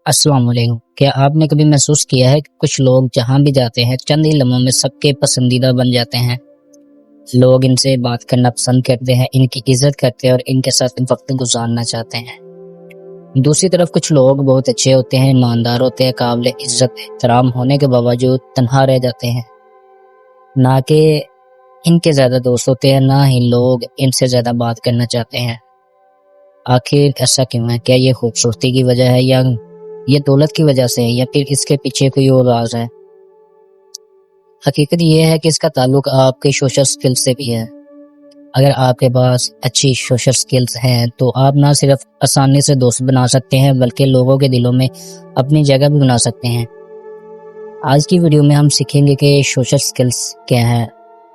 السلام علیکم۔ کیا آپ نے کبھی محسوس کیا ہے کہ کچھ لوگ جہاں بھی جاتے ہیں چند ہی لمحوں میں سب کے پسندیدہ بن جاتے ہیں؟ لوگ ان سے بات کرنا پسند کرتے ہیں، ان کی عزت کرتے ہیں اور ان کے ساتھ وقت گزارنا چاہتے ہیں۔ دوسری طرف کچھ لوگ بہت اچھے ہوتے ہیں، ایماندار ہوتے ہیں، قابل عزت احترام ہونے کے باوجود تنہا رہ جاتے ہیں۔ نہ کہ ان کے زیادہ دوست ہوتے ہیں، نہ ہی لوگ ان سے زیادہ بات کرنا چاہتے ہیں۔ آخر ایسا کیوں ہے؟ کیا یہ خوبصورتی کی وجہ ہے، یا یہ دولت کی وجہ سے ہے، یا پھر اس کے پیچھے کوئی اور راز ہے؟ حقیقت یہ ہے کہ اس کا تعلق آپ کے سوشل سکل سے بھی ہے۔ اگر آپ کے پاس اچھی سوشل سکلز ہیں تو آپ نہ صرف آسانی سے دوست بنا سکتے ہیں بلکہ لوگوں کے دلوں میں اپنی جگہ بھی بنا سکتے ہیں۔ آج کی ویڈیو میں ہم سیکھیں گے کہ سوشل سکلز کیا ہے،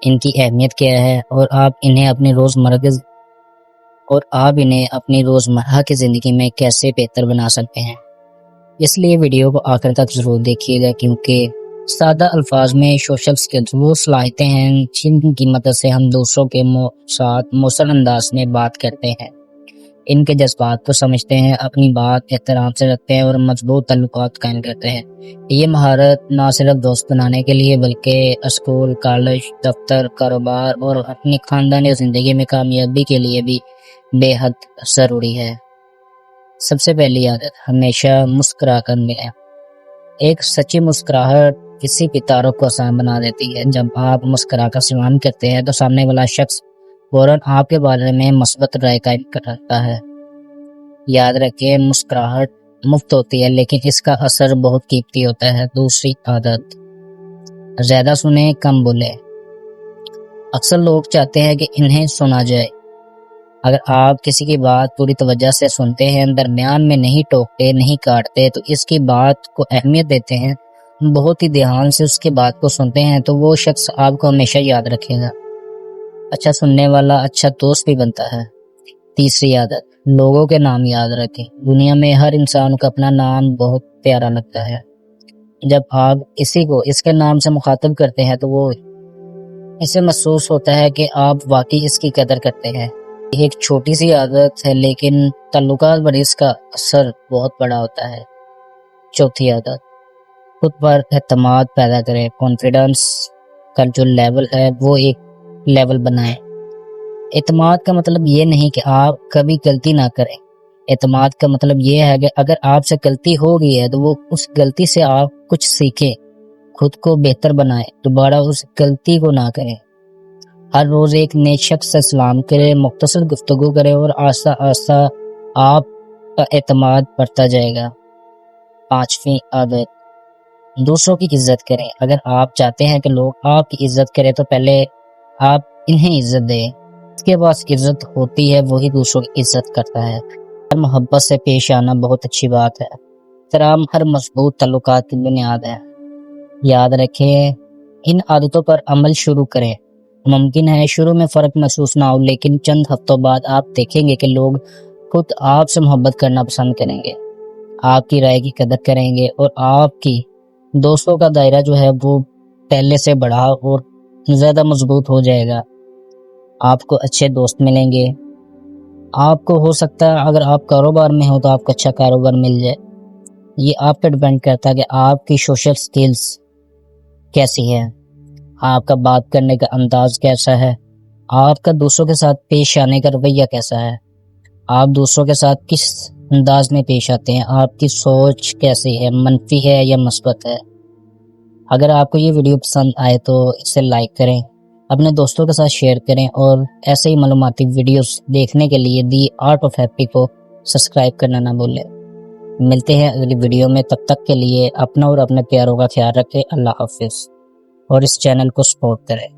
ان کی اہمیت کیا ہے، اور آپ انہیں اپنی روزمرہ کی زندگی میں کیسے بہتر بنا سکتے ہیں۔ اس لیے ویڈیو کو آخر تک ضرور دیکھیے گا، کیونکہ سادہ الفاظ میں سوشل سکلز وہ صلاحیتیں ہیں جن کی مدد سے ہم دوسروں کے ساتھ مؤثر انداز میں بات کرتے ہیں، ان کے جذبات کو سمجھتے ہیں، اپنی بات احترام سے رکھتے ہیں اور مضبوط تعلقات قائم کرتے ہیں۔ یہ مہارت نہ صرف دوست بنانے کے لیے بلکہ اسکول، کالج، دفتر، کاروبار اور اپنی خاندانی زندگی میں کامیابی کے لیے بھی بے حد ضروری ہے۔ سب سے پہلی عادت، ہمیشہ مسکرا کر ملیں۔ ایک سچی مسکراہٹ کسی بھی تعارف کو آسان بنا دیتی ہے۔ جب آپ مسکرا کر سلام کرتے ہیں تو سامنے والا شخص فوراً آپ کے بارے میں مثبت رائے قائم کرتا ہے۔ یاد رکھیں، مسکراہٹ مفت ہوتی ہے لیکن اس کا اثر بہت قیمتی ہوتا ہے۔ دوسری عادت، زیادہ سنیں کم بولیں۔ اکثر لوگ چاہتے ہیں کہ انہیں سنا جائے۔ اگر آپ کسی کی بات پوری توجہ سے سنتے ہیں، درمیان میں نہیں ٹوکتے، نہیں کاٹتے، تو اس کی بات کو اہمیت دیتے ہیں، بہت ہی دھیان سے اس کی بات کو سنتے ہیں، تو وہ شخص آپ کو ہمیشہ یاد رکھے گا۔ اچھا سننے والا اچھا دوست بھی بنتا ہے۔ تیسری عادت، لوگوں کے نام یاد رکھیں۔ دنیا میں ہر انسان کو اپنا نام بہت پیارا لگتا ہے۔ جب آپ کسی کو اس کے نام سے مخاطب کرتے ہیں تو وہ اسے محسوس ہوتا ہے کہ آپ واقعی اس کی قدر کرتے ہیں۔ ایک چھوٹی سی عادت ہے لیکن تعلقات پر اس کا اثر بہت بڑا ہوتا ہے۔ چوتھی عادت، خود پر اعتماد پیدا کریں۔ کانفیڈنس کا جو لیول ہے وہ ایک لیول بنائیں۔ اعتماد کا مطلب یہ نہیں کہ آپ کبھی غلطی نہ کریں۔ اعتماد کا مطلب یہ ہے کہ اگر آپ سے غلطی ہو گئی ہے تو وہ اس غلطی سے آپ کچھ سیکھیں، خود کو بہتر بنائیں، دوبارہ اس غلطی کو نہ کریں۔ ہر روز ایک نئے شخص سے سلام کریں، مختصر گفتگو کریں اور آہستہ آہستہ آپ کا اعتماد بڑھتا جائے گا۔ پانچویں عادت، دوسروں کی عزت کریں۔ اگر آپ چاہتے ہیں کہ لوگ آپ کی عزت کریں تو پہلے آپ انہیں عزت دیں۔ اس کے پاس عزت ہوتی ہے وہی دوسروں کی عزت کرتا ہے۔ ہر محبت سے پیش آنا بہت اچھی بات ہے۔ احترام ہر مضبوط تعلقات کی بنیاد ہے۔ یاد رکھیں، ان عادتوں پر عمل شروع کریں۔ ممکن ہے شروع میں فرق محسوس نہ ہو، لیکن چند ہفتوں بعد آپ دیکھیں گے کہ لوگ خود آپ سے محبت کرنا پسند کریں گے، آپ کی رائے کی قدر کریں گے، اور آپ کی دوستوں کا دائرہ جو ہے وہ پہلے سے بڑھا اور زیادہ مضبوط ہو جائے گا۔ آپ کو اچھے دوست ملیں گے۔ آپ کو ہو سکتا ہے اگر آپ کاروبار میں ہو تو آپ کو اچھا کاروبار مل جائے۔ یہ آپ پہ ڈیپینڈ کرتا ہے کہ آپ کی سوشل سکلز کیسی ہے، آپ کا بات کرنے کا انداز کیسا ہے، آپ کا دوسروں کے ساتھ پیش آنے کا رویہ کیسا ہے، آپ دوسروں کے ساتھ کس انداز میں پیش آتے ہیں، آپ کی سوچ کیسی ہے، منفی ہے یا مثبت ہے۔ اگر آپ کو یہ ویڈیو پسند آئے تو اسے لائک کریں، اپنے دوستوں کے ساتھ شیئر کریں، اور ایسے ہی معلوماتی ویڈیوز دیکھنے کے لیے دی آرٹ آف ہیپی کو سبسکرائب کرنا نہ بھولیں۔ ملتے ہیں اگلی ویڈیو میں، تب تک کے لیے اپنا اور اپنے پیاروں کا خیال رکھیں۔ اللہ حافظ، اور اس چینل کو سپورٹ کریں۔